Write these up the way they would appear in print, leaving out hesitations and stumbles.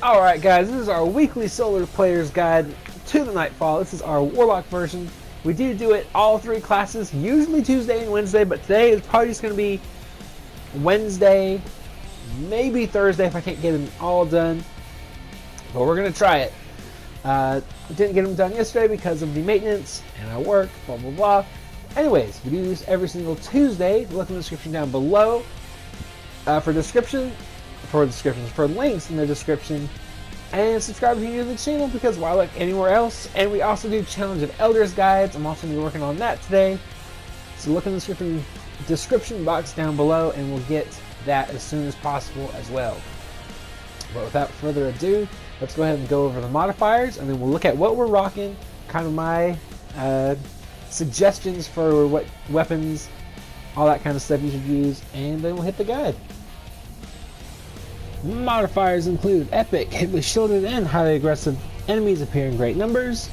Alright guys, this is our weekly Solar Player's Guide to the Nightfall. This is our Warlock version. We do it all three classes, usually Tuesday and Wednesday, but today is probably just going to be Wednesday, maybe Thursday if I can't get them all done. But we're going to try it. Didn't get them done yesterday because of the maintenance and I work, blah blah blah. Anyways, we do this every single Tuesday. Look in the description down below for links in the description, and subscribe if you're new to the channel because WARLOCK anywhere else. And we also do Challenge of Elders guides. I'm also going to be working on that today, so look in the description box down below and we'll get that as soon as possible as well. But without further ado, let's go ahead and go over the modifiers, and then we'll look at what we're rocking, kind of my suggestions for what weapons, all that kind of stuff you should use, and then we'll hit the guide. Modifiers include epic, heavily shielded, and highly aggressive. Enemies appear in great numbers.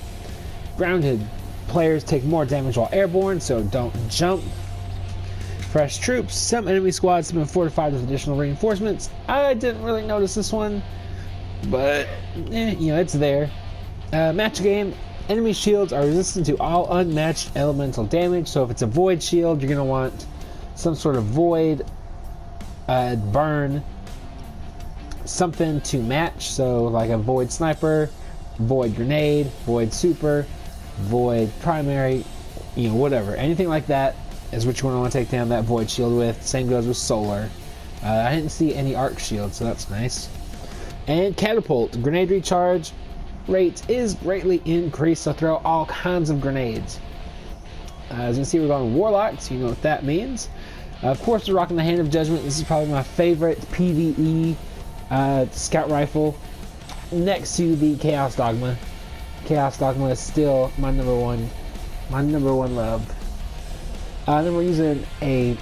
Grounded, players take more damage while airborne, so don't jump. Fresh troops, some enemy squads have been fortified with additional reinforcements. I didn't really notice this one, but it's there. Match game, enemy shields are resistant to all unmatched elemental damage, so if it's a void shield, you're going to want some sort of void burn, something to match, so like a void sniper, void grenade, void super, void primary, whatever, anything like that is what you want to take down that void shield with. Same goes with solar. I didn't see any arc shield, so that's nice. And catapult, grenade recharge rate is greatly increased, so throw all kinds of grenades. As you can see, we're going Warlock, so you know what that means. Of course, we're rocking the Hand of Judgment. This is probably my favorite PvE scout rifle, next to the Chaos Dogma. Chaos Dogma is still my number one love. Then we're using a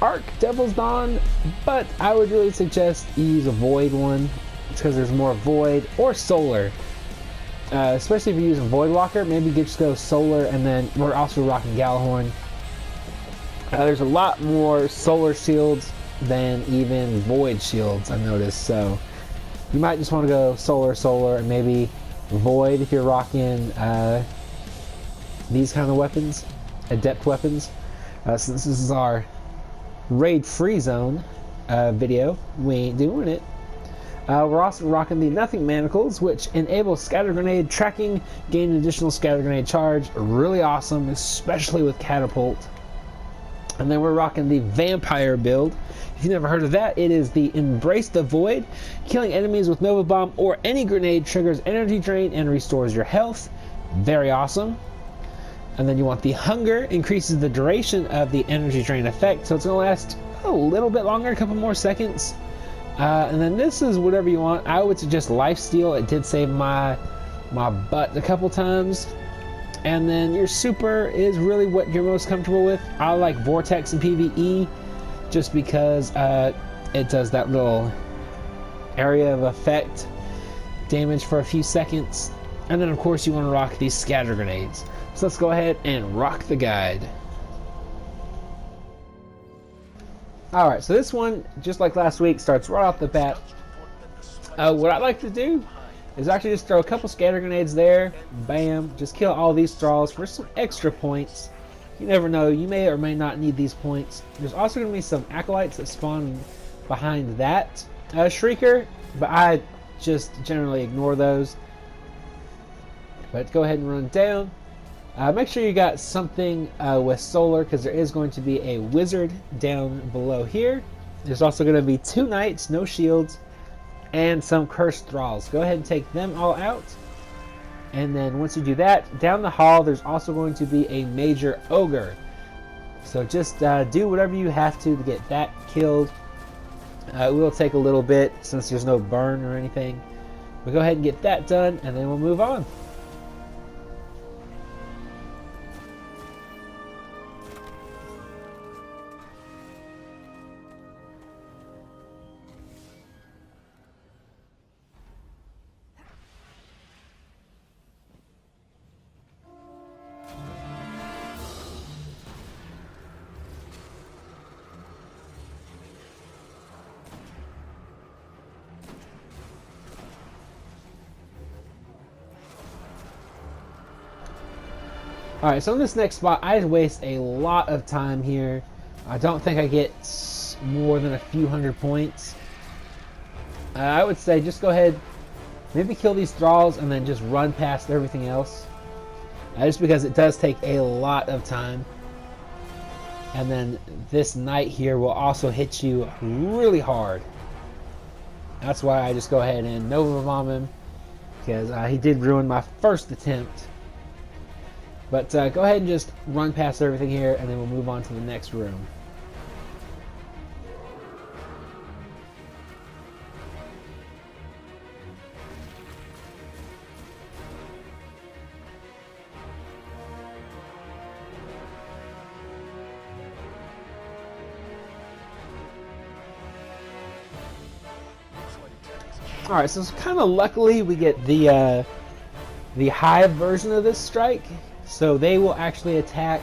Arc Devil's Dawn, but I would really suggest you use a Void one, because there's more Void, or Solar. Especially if you're using Void Walker, maybe just go Solar, and then we're also rocking Gallahorn. There's a lot more Solar shields than even Void shields, I noticed, so you might just want to go Solar, and maybe Void if you're rocking these kind of weapons, adept weapons. So this is our raid free zone video. We ain't doing it. We're also rocking the Nothing Manacles, which enable scatter grenade tracking, gain an additional scatter grenade charge. Really awesome, especially with Catapult. And then we're rocking the Vampire build. If you've never heard of that, it is the Embrace the Void. Killing enemies with Nova Bomb or any grenade triggers energy drain and restores your health. Very awesome. And then you want the Hunger, increases the duration of the energy drain effect, so it's going to last a little bit longer, a couple more seconds. And then this is whatever you want. I would suggest Lifesteal. It did save my butt a couple times. And then your super is really what you're most comfortable with. I like Vortex and PvE just because it does that little area of effect damage for a few seconds. And then of course you want to rock these scatter grenades. So let's go ahead and rock the guide. Alright, so this one, just like last week, starts right off the bat. What I like to do is actually just throw a couple scatter grenades there. Bam. Just kill all these thralls for some extra points. You never know, you may or may not need these points. There's also going to be some acolytes that spawn behind that Shrieker, but I just generally ignore those. But go ahead and run down. Make sure you got something with solar, because there is going to be a wizard down below here. There's also going to be 2 knights, no shields, and some cursed thralls. Go ahead and take them all out. And then once you do that, down the hall there's also going to be a major ogre. So just do whatever you have to get that killed. It will take a little bit since there's no burn or anything. But go ahead and get that done, and then we'll move on. Alright, so in this next spot, I waste a lot of time here. I don't think I get more than a few hundred points. I would say just go ahead, maybe kill these thralls and then just run past everything else. Just because it does take a lot of time. And then this knight here will also hit you really hard. That's why I just go ahead and Nova Bomb him, because he did ruin my first attempt. But go ahead and just run past everything here, and then we'll move on to the next room. Alright, so kind of luckily we get the hive version of this strike, so they will actually attack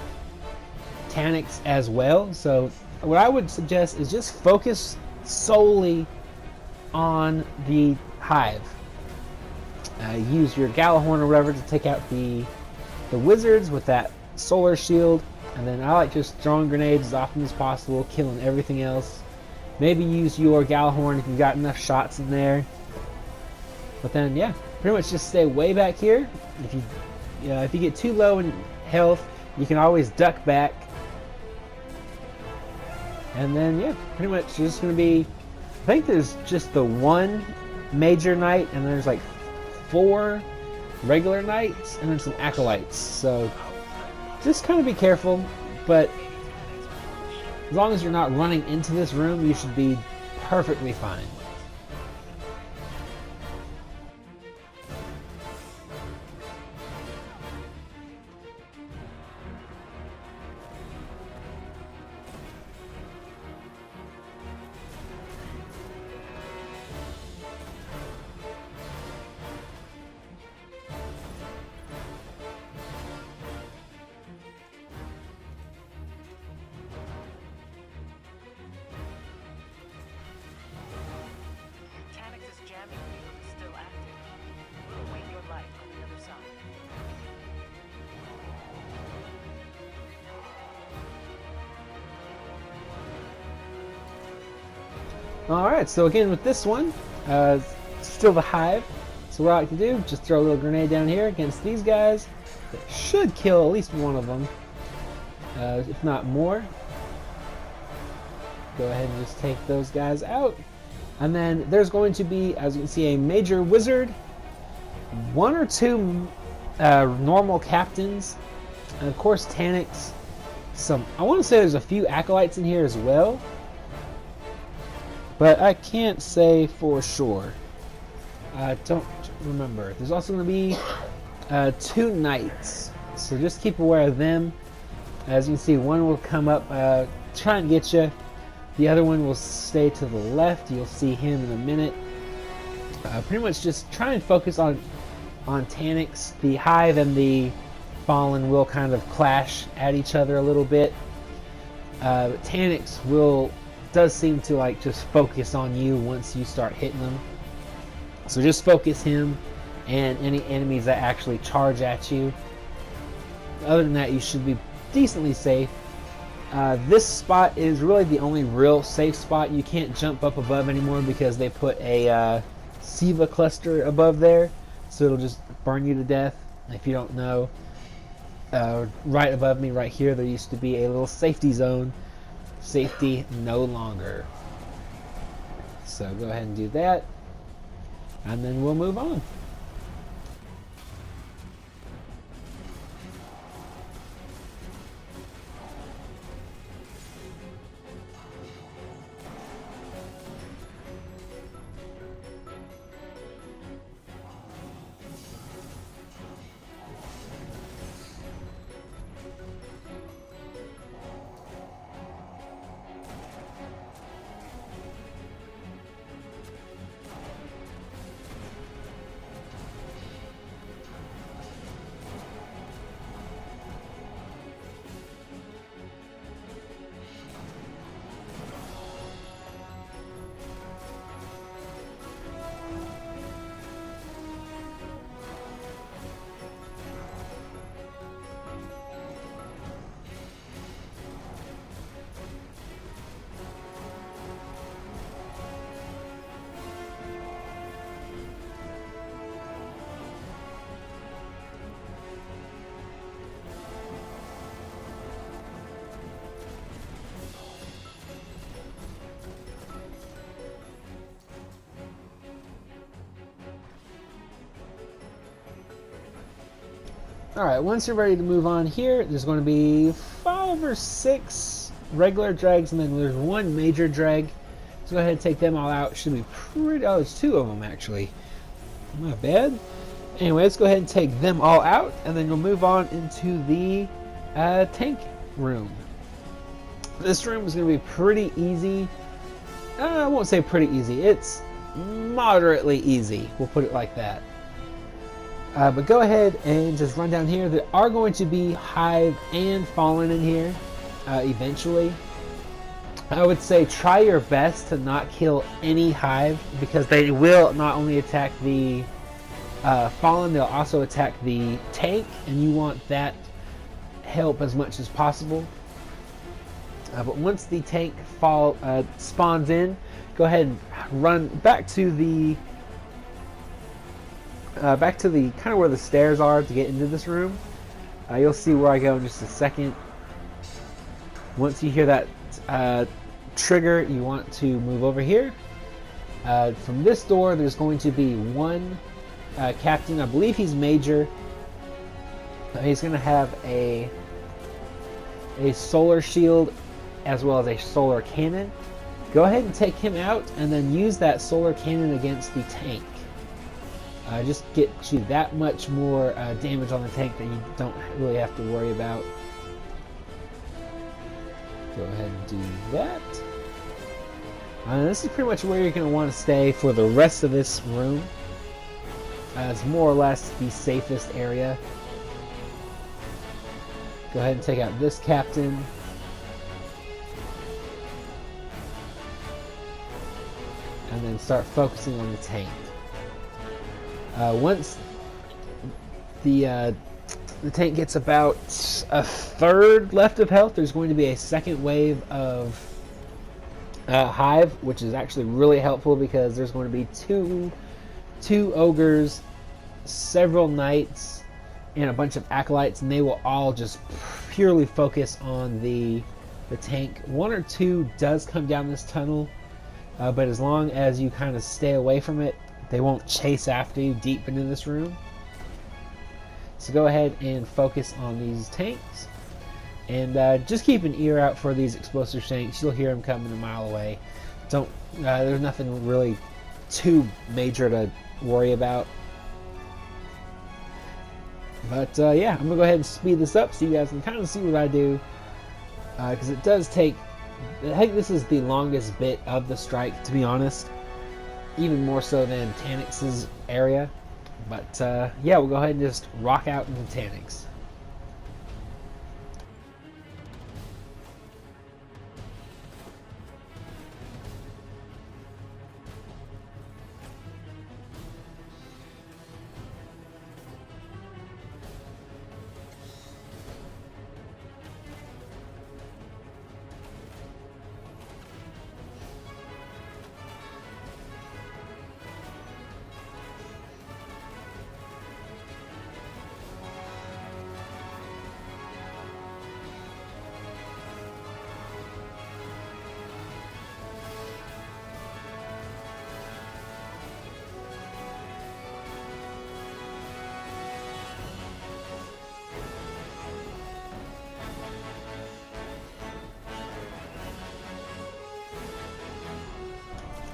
Taniks as well. So what I would suggest is just focus solely on the hive. Use your Galahorn or whatever to take out the wizards with that solar shield, and then I like just throwing grenades as often as possible, killing everything else. Maybe use your Galahorn if you've got enough shots in there. But then, yeah, pretty much just stay way back here. If you get too low in health, you can always duck back. And then, yeah, pretty much just going to be... I think there's just the one major knight, and there's like 4 regular knights, and then some acolytes. So, just kind of be careful, but as long as you're not running into this room, you should be perfectly fine. Alright, so again with this one, still the hive. So what I like to do, just throw a little grenade down here against these guys. That should kill at least one of them, if not more. Go ahead and just take those guys out. And then there's going to be, as you can see, a major wizard, 1 or 2 normal captains, and of course Taniks. I want to say there's a few acolytes in here as well, but I can't say for sure. I don't remember. There's also going to be 2 knights, so just keep aware of them. As you can see, one will come up, try and get you. The other one will stay to the left. You'll see him in a minute. Pretty much just try and focus on Taniks. The Hive and the Fallen will kind of clash at each other a little bit. Taniks does seem to like just focus on you once you start hitting them. So just focus him and any enemies that actually charge at you. Other than that, you should be decently safe. This spot is really the only real safe spot. You can't jump up above anymore because they put a Siva cluster above there, so it'll just burn you to death. If you don't know, right above me right here there used to be a little safety zone. Safety no longer. So go ahead and do that, and then we'll move on. Alright, once you're ready to move on here, there's going to be 5 or 6 regular dregs, and then there's 1 major dreg. Let's go ahead and take them all out. Should be pretty... oh, it's 2 of them, actually. Not bad. Anyway, let's go ahead and take them all out, and then you'll move on into the tank room. This room is going to be pretty easy. I won't say pretty easy. It's moderately easy. We'll put it like that. But go ahead and just run down here. There are going to be Hive and Fallen in here eventually. I would say try your best to not kill any Hive, because they will not only attack the Fallen, they'll also attack the tank, and you want that help as much as possible. But once the tank spawns in, go ahead and run back to the kind of where the stairs are to get into this room. You'll see where I go in just a second. Once you hear that trigger, you want to move over here. From this door, there's going to be 1 captain. I believe he's major. He's going to have a solar shield as well as a solar cannon. Go ahead and take him out, and then use that solar cannon against the tank. Just get you that much more damage on the tank that you don't really have to worry about. Go ahead and do that. This is pretty much where you're going to want to stay for the rest of this room. It's more or less the safest area. Go ahead and take out this captain. And then start focusing on the tank. Once the tank gets about a third left of health, there's going to be a second wave of Hive, which is actually really helpful because there's going to be two ogres, several knights, and a bunch of acolytes, and they will all just purely focus on the tank. 1 or 2 does come down this tunnel, but as long as you kind of stay away from it, they won't chase after you deep into this room. So go ahead and focus on these tanks, and just keep an ear out for these explosive tanks. You'll hear them coming a mile away. There's nothing really too major to worry about. But yeah, I'm gonna go ahead and speed this up so you guys can kind of see what I do, because it does take... I think this is the longest bit of the strike, to be honest, even more so than Taniks' area. But yeah, we'll go ahead and just rock out into Taniks.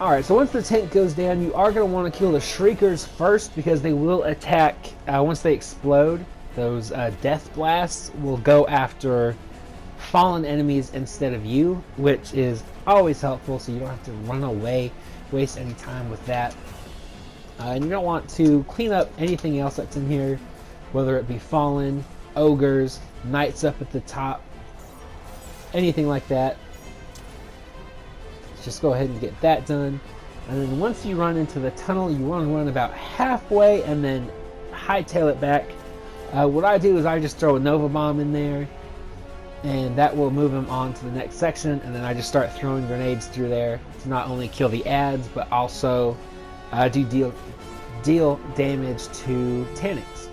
Alright, so once the tank goes down, you are going to want to kill the Shriekers first, because they will attack once they explode. Those death blasts will go after fallen enemies instead of you, which is always helpful, so you don't have to run away, waste any time with that. And you don't want to clean up anything else that's in here, whether it be fallen, ogres, knights up at the top, anything like that. Just go ahead and get that done, and then once you run into the tunnel, you want to run about halfway and then hightail it back. What I do is I just throw a Nova Bomb in there, and that will move them on to the next section, and then I just start throwing grenades through there to not only kill the ads, but also deal damage to Taniks.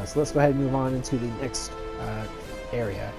So let's go ahead and move on into the next area.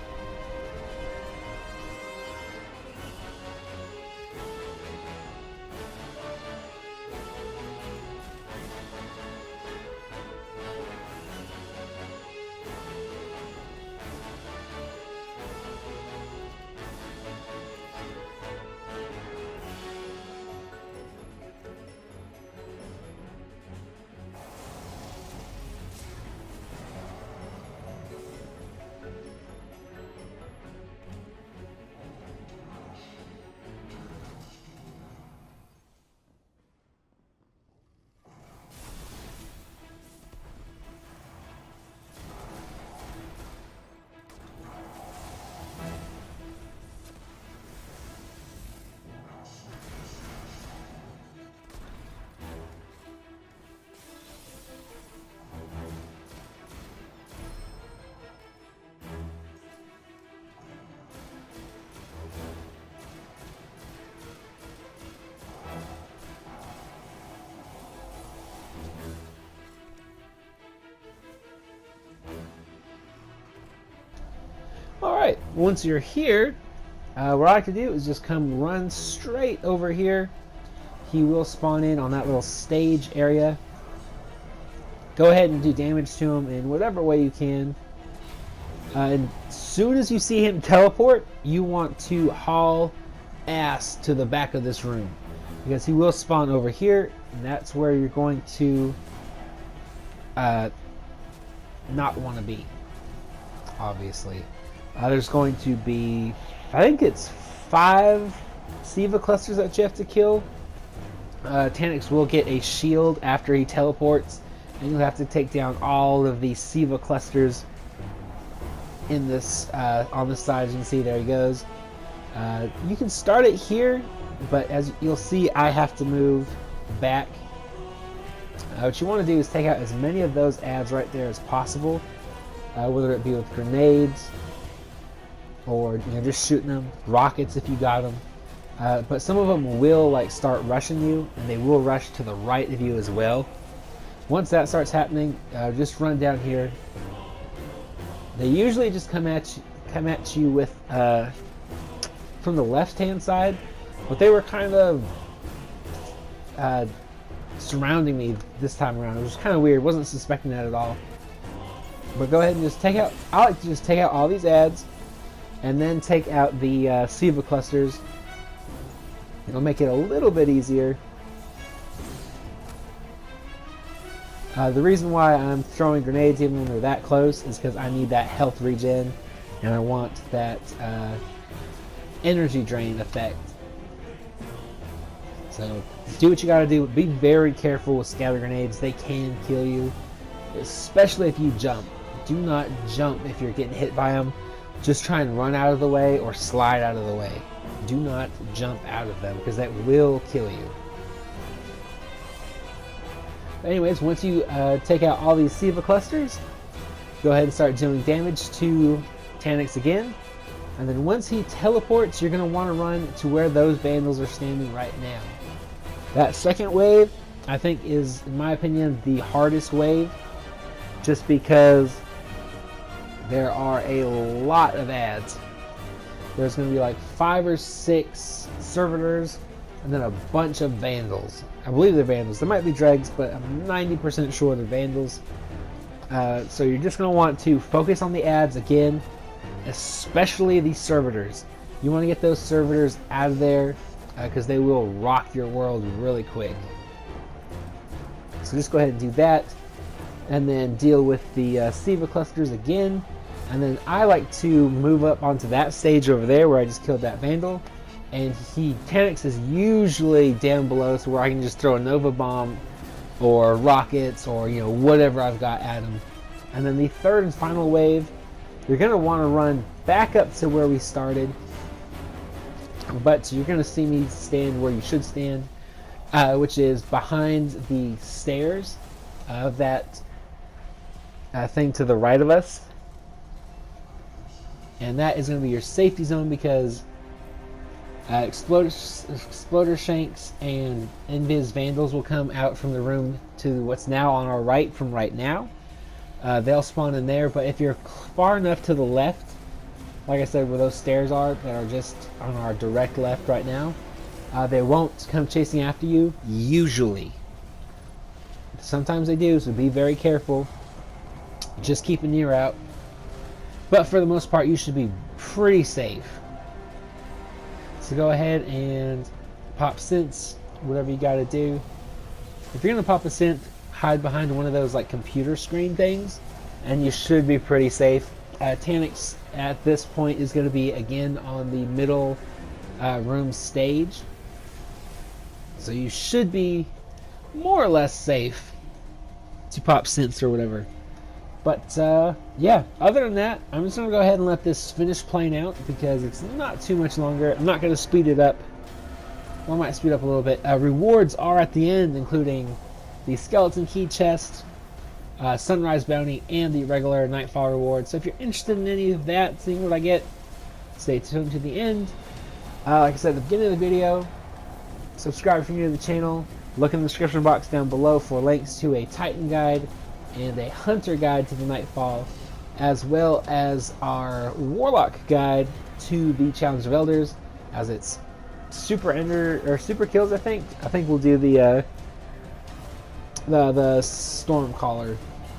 once you're here, what I like to do is just come run straight over here. He will spawn in on that little stage area. Go ahead and do damage to him in whatever way you can. And as soon as you see him teleport, you want to haul ass to the back of this room, because he will spawn over here, and that's where you're going to not want to be, obviously. There's going to be, I think it's 5 Siva clusters that you have to kill. Taniks will get a shield after he teleports, and you'll have to take down all of these Siva clusters in this on the side. As you can see, there he goes. You can start it here, but as you'll see, I have to move back. What you want to do is take out as many of those ads right there as possible, whether it be with grenades or just shooting them, rockets if you got them. But some of them will like start rushing you, and they will rush to the right of you as well. Once that starts happening, just run down here. They usually just come at you with from the left-hand side, but they were kind of surrounding me this time around. It was kind of weird. Wasn't suspecting that at all. But go ahead and just take out. I like to just take out all these ads, and then take out the Siva clusters. It'll make it a little bit easier. The reason why I'm throwing grenades even when they're that close is because I need that health regen, and I want that energy drain effect. So do what you gotta do. Be very careful with scatter grenades. They can kill you, especially if you jump. Do not jump if you're getting hit by them. Just try and run out of the way or slide out of the way. Do not jump out of them, because that will kill you. Anyways, once you take out all these Siva clusters, go ahead and start doing damage to Taniks again. And then once he teleports, you're going to want to run to where those vandals are standing right now. That second wave, I think, is, in my opinion, the hardest wave, just because there are a lot of ads. There's going to be like 5 or 6 servitors, and then a bunch of vandals. I believe they're vandals. There might be dregs, but I'm 90% sure they're vandals. So you're just going to want to focus on the ads again, especially the servitors. You want to get those servitors out of there, because they will rock your world really quick. So just go ahead and do that, and then deal with the Siva clusters again. And then I like to move up onto that stage over there where I just killed that vandal. And Taniks is usually down below, so where I can just throw a Nova Bomb or rockets or whatever I've got at him. And then the third and final wave, you're going to want to run back up to where we started. But you're going to see me stand where you should stand, which is behind the stairs of that thing to the right of us. And that is going to be your safety zone, because exploder shanks and invis vandals will come out from the room to what's now on our right from right now. They'll spawn in there, but if you're far enough to the left, like I said, where those stairs are that are just on our direct left right now, they won't come chasing after you, usually. Sometimes they do, so be very careful. Just keep an ear out. But for the most part, you should be pretty safe. So go ahead and pop synths, whatever you got to do. If you're going to pop a synth, hide behind one of those like computer screen things, and you should be pretty safe. Taniks at this point is going to be again on the middle room stage. So you should be more or less safe to pop synths or whatever. But yeah, other than that, I'm just going to go ahead and let this finish playing out, because it's not too much longer. I'm not going to speed it up. Well, I might speed up a little bit. Rewards are at the end, including the skeleton key chest, sunrise bounty, and the regular nightfall reward. So if you're interested in any of that, seeing what I get, stay tuned to the end. Like I said at the beginning of the video, subscribe if you're new to the channel. Look in the description box down below for links to a Titan guide and a Hunter guide to the Nightfall. as well as our Warlock guide to the Challenge of Elders, as it's super ender or super kills. I think we'll do the Stormcaller,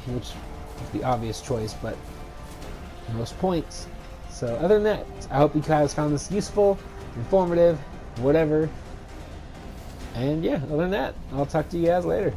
which is the obvious choice, but most points. So other than that, I hope you guys found this useful, informative, whatever. And yeah, other than that, I'll talk to you guys later.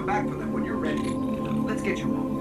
back for them when you're ready. Let's get you home.